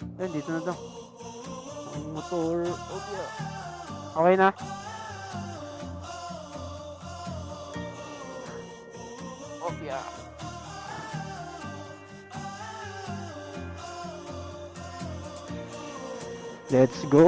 Ayun, dito na daw. Ang motor. Okay. Okay na. Okay. Let's go.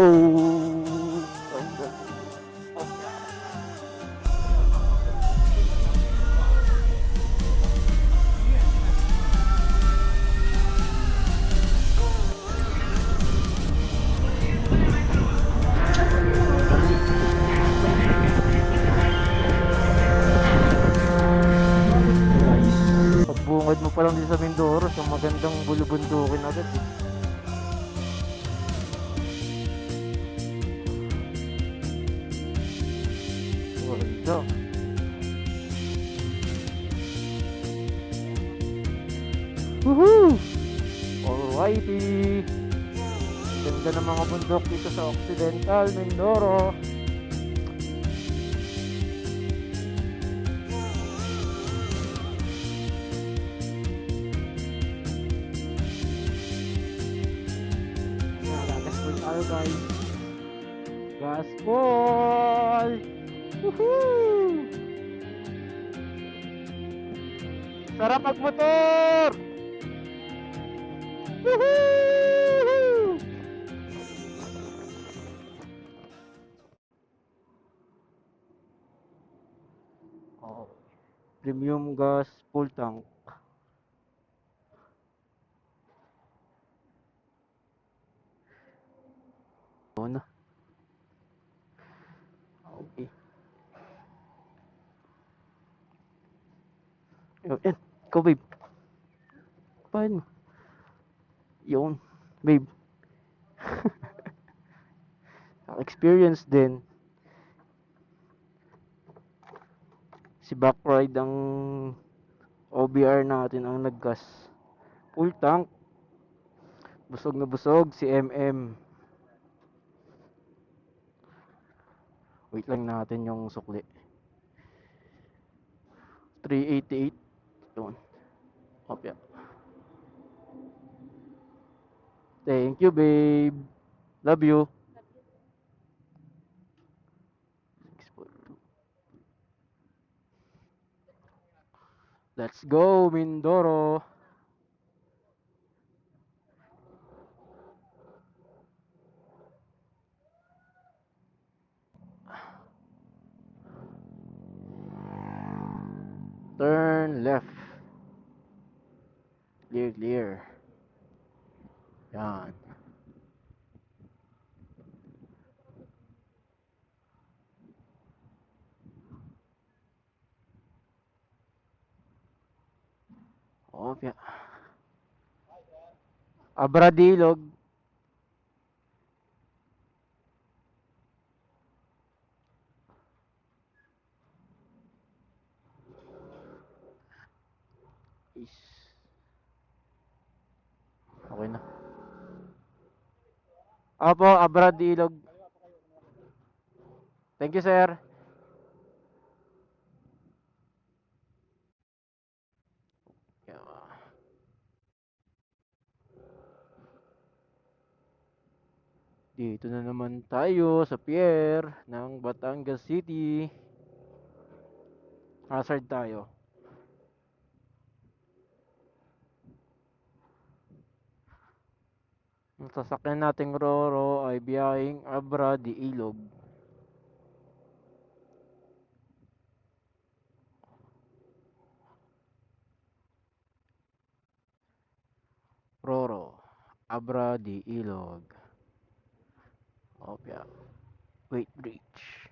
Pagbungad mo pa lang din sa Mindoro, yung magandang bulubundukin agad eh. Ganda. Woohoo! Alrighty! Ganda ng mga bundok dito sa Occidental Mindoro. Gaspol tayo guys. Gaspol! Woohoo! Sarap magmotor! Woohoo! Oh, premium gas full tank. Oh, na. Okay. Yan. Ikaw, babe. Paano? Yun. Babe. Experience din. Si Backride ang OBR natin ang naggas. Full tank. Busog na busog si MM. Wait lang natin yung sukli. 388. Yun. Opya. Thank you, babe. Love you. Let's go, Mindoro. Turn left. Clear, clear. Yan. Opya. Abradilog. Okay na. Opo, Abradilog. Thank you, sir. Dito na naman tayo sa pier ng Batangas City. Hazard tayo. Ang sasakyan nating Roro ay biyaheng Abra de Ilog. Roro, Abra de Ilog. Opya. Wait, bridge.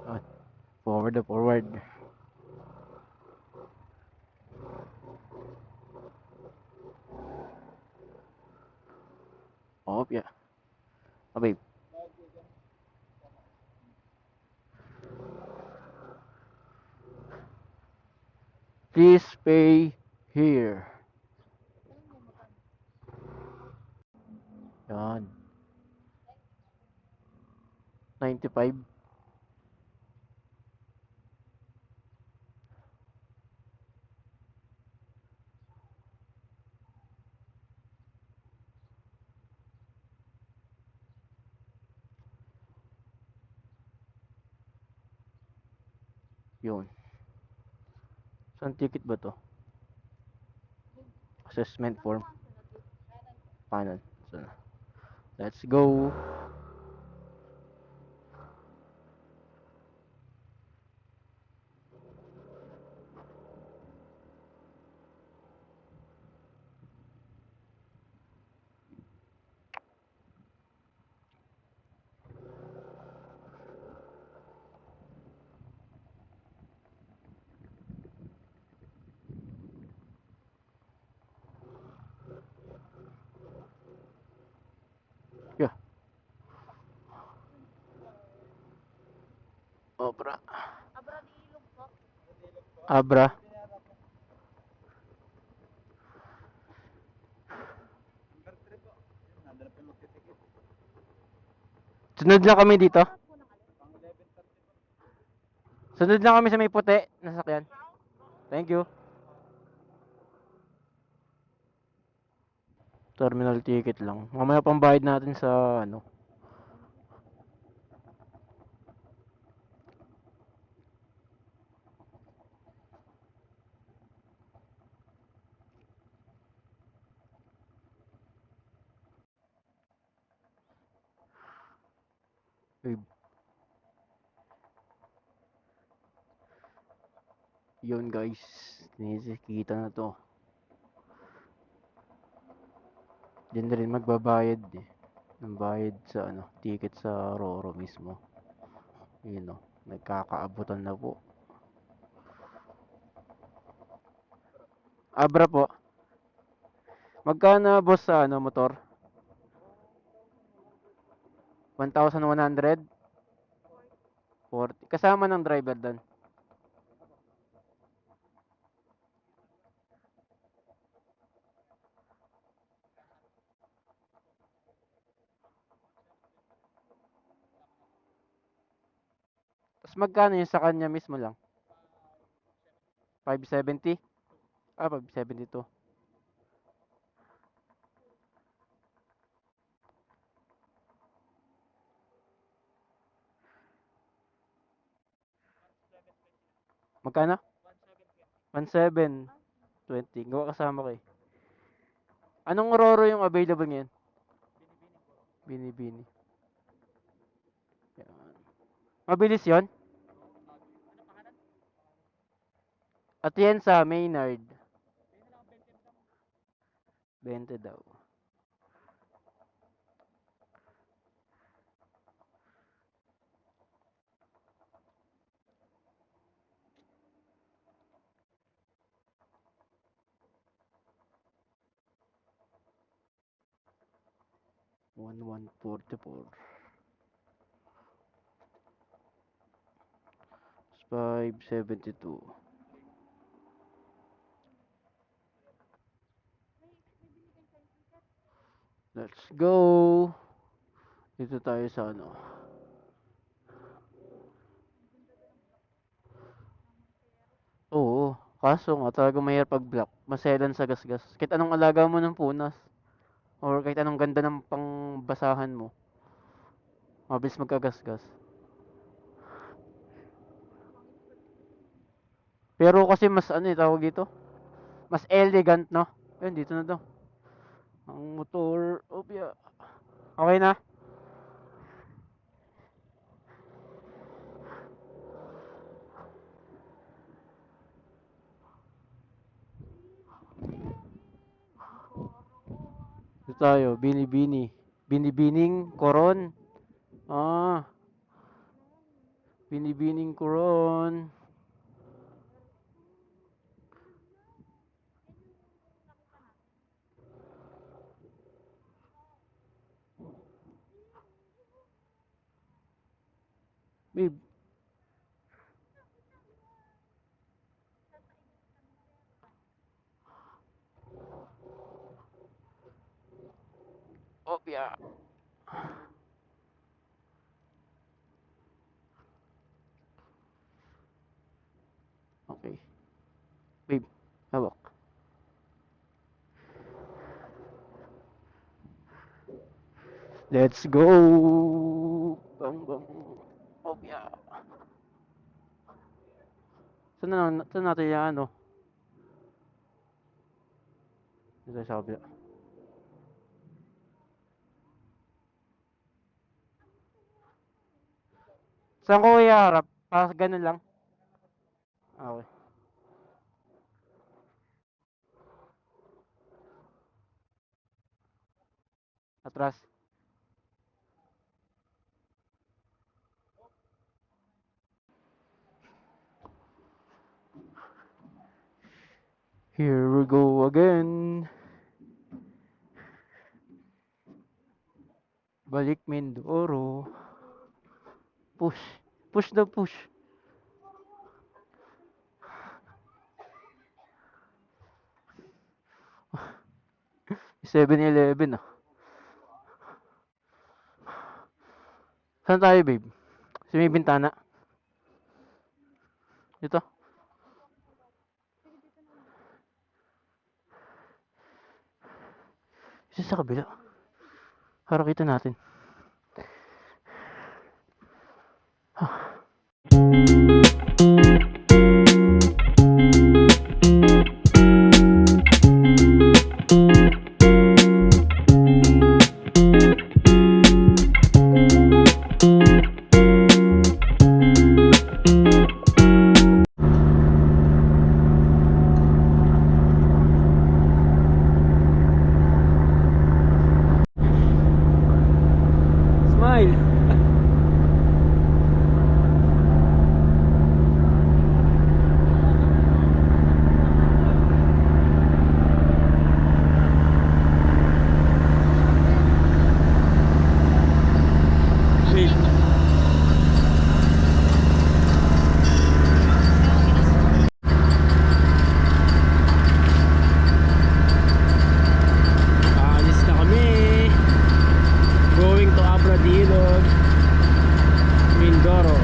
Ah, forward. Opya. Okay. Please pay here. Yan. 95. Yun. Saan ticket ba to? Assessment form. Paano? So, let's go. Yeah. Obra. Abra. Sunod lang kami dito. Sunod lang kami sa may puti na sasakyan. Thank you. Terminal ticket lang. Mamaya pambayad natin sa ano. Yun guys. Kita na to. Diyan na rin magbabayad eh. Ng bayad sa ano, ticket sa Roro mismo. Yun o. Nagkakaabutan na po. Abra po. Magkano boss sa ano, motor? 1,100? 40. Kasama ng driver doon. Tapos magkano yung sa kanya mismo lang? 570? Ah, 572. Magkano? 1,720. Gawa kasama ko eh. Anong Roro yung available ngayon? Bini-bini. Yan. Mabilis yon. At yan sa Maynard. 20 daw. 1,144. 572. Let's go. Dito tayo sa ano. Oo. Kaso nga talagang mahirap pag block. Maselan sa gasgas. Kahit anong alaga mo ng punas. Or kahit anong ganda ng pangbasahan mo. Mabilis magkagasgas. Pero kasi mas ano eh, tawag dito. Mas elegant, no? Ayun, dito na daw. Ang motor. Opya. Okay na? Dito tayo. Bini-bini. Binibining koron. Ah. Binibining koron. Babe. Opya. Okay. Babe. Hawak. Let's go. Bang bang. Opya. Saan natin yan, ano? Dito sa kabila. Saan ko iharap? Ganun lang. Okay. Atras. Here we go again. Balik Mindoro. Push. Push the push. 7-Eleven ah. Saan tayo, babe? Sa may bintana. Dito. Isa sa kabila. Para kita natin. Smile. Aalis na kami. Going to Abradilog, Mindoro.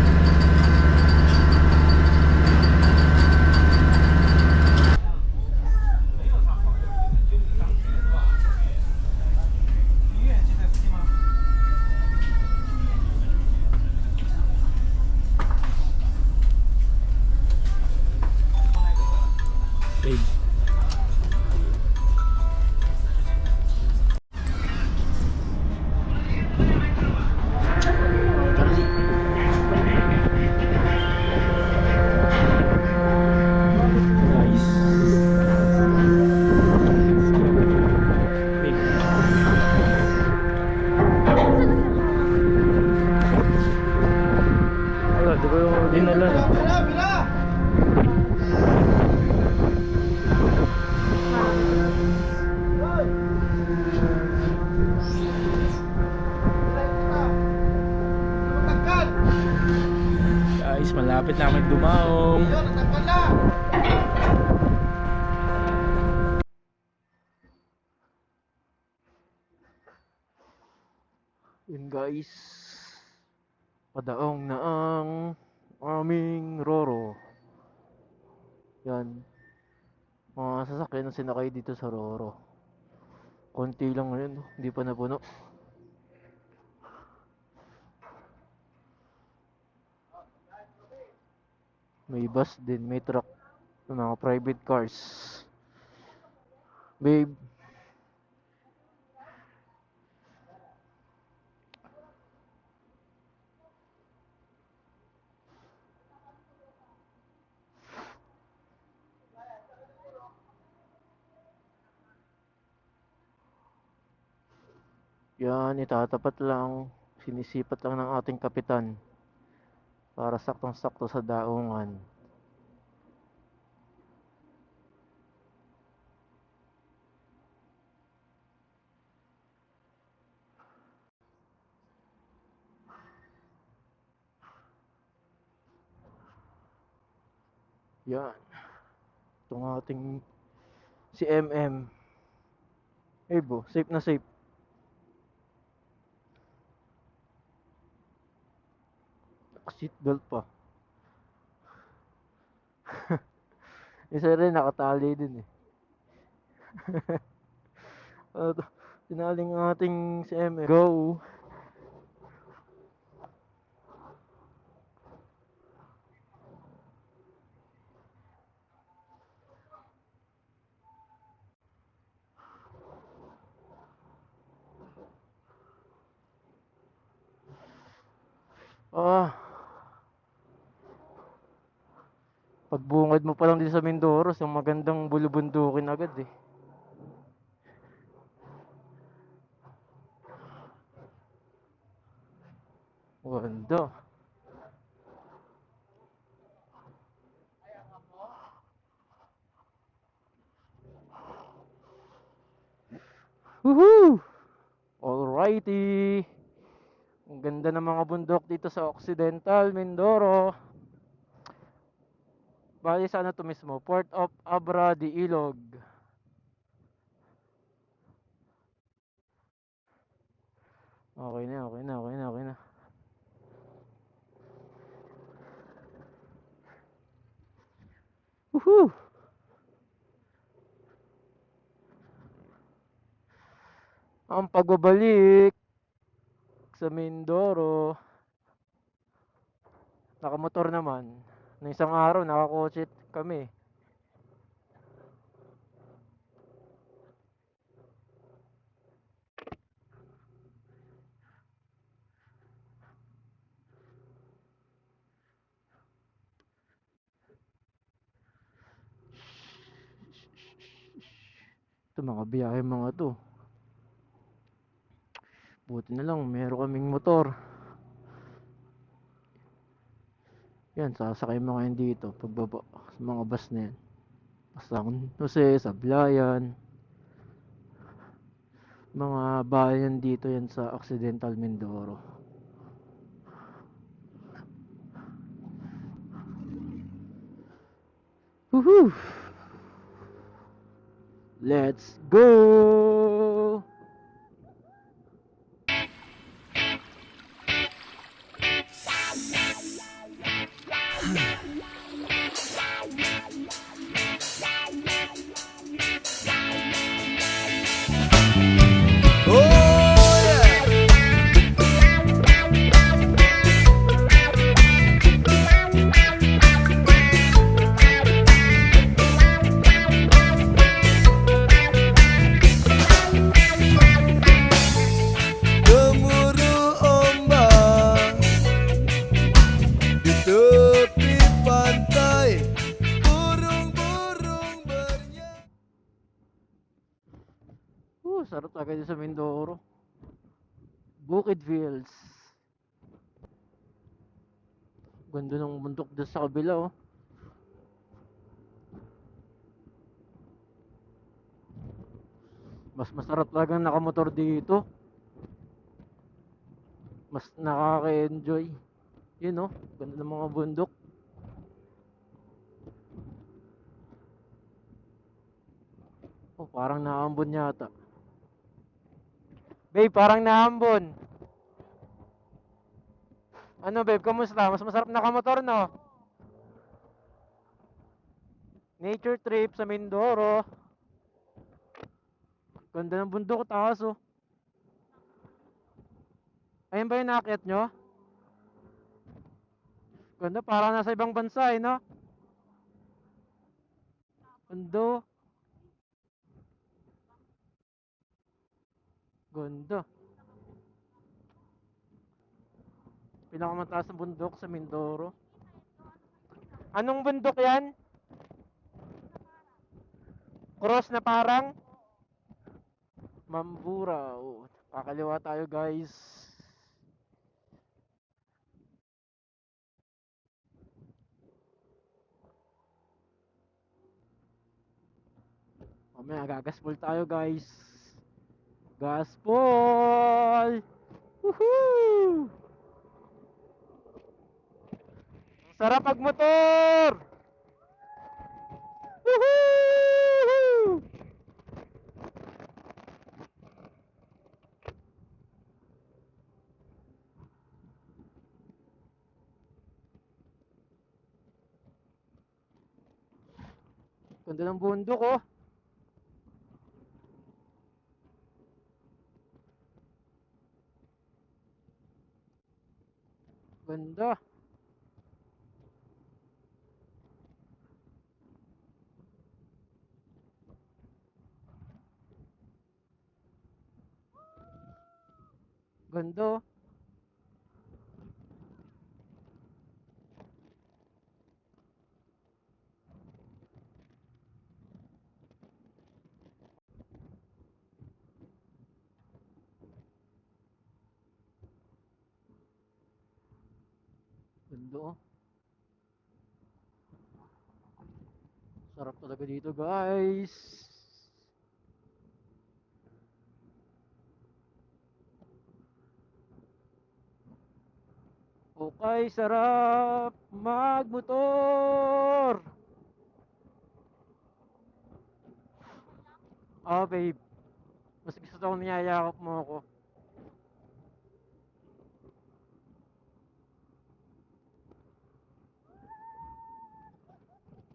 Babe. Guys. Babe. Wala, di ko yung dinala na. Guys, malapit na kami dumaong. Yun guys, padaong na ang aming Roro. Yan, mga sasakyan na sinakay dito sa Roro. Konti lang ngayon, hindi pa napuno. May bus din, may truck, mga private cars. Babe, yan, itatapat lang, sinisipat lang ng ating kapitan para saktong-sakto sa daungan. Yan, itong ating si MM. Eh bo, safe na safe. Seatbelt pa. Isa rin nakatali din eh. Tinaling ang ating si MM. Go! Ah, pagbungad mo pa lang dito sa Mindoro, ang magandang bulubundukin agad eh. Ganda. Woohoo! Alrighty. Ang ganda ng mga bundok dito sa Occidental Mindoro. Bali sa ano to mismo? Port of Abra de Ilog. Okay na, okay na, okay na, okay na. Woohoo! Ang pagbabalik sa Mindoro. Nakamotor naman. Nung isang araw, nakakotse kami. Ito mga biyahe mga to. Buti na lang, meron kaming motor. Yan, sasakay mga yan dito. Pagbaba sa mga bus na yan. San Jose, Sablayan. Mga bayan dito yan sa Occidental Mindoro. Woohoo! Let's go! Oh yeah. Gemuruh ombak di tepi pantai, burung-burung bernyanyi. Sarap talaga dito sa Mindoro. Bukid Fields. Ganda ng bundok doon sa kabila oh. Mas masarap talagang nakamotor dito. Mas nakaka-enjoy. Yun oh, ganda ng mga bundok. Oh, parang naambon yata. Babe, parang naambon. Ano babe, kamusta? Mas masarap nakamotor no? Nature trip sa Mindoro. Ganda ng bundok, taas oh. Ayun ba yung naakyat nyo? Ganda, parang nasa ibang bansa eh no? Ganda. Ganda. Pinakamataas na bundok sa Mindoro. Anong bundok yan? Cross na parang? Mambura. Oh, kakaliwa tayo guys. Mamaya gagaspol tayo guys. Gaspol! Woohoo! Sarap magmotor! Woohoo! Ganda ng bundok oh. Ganda. Ganda oh. oh. Sarap talaga dito, guys. Okay, sarap magmotor. Oh, babe. Mas gusto ko niyayakap mo ako.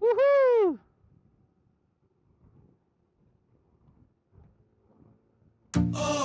Woohoo! Oh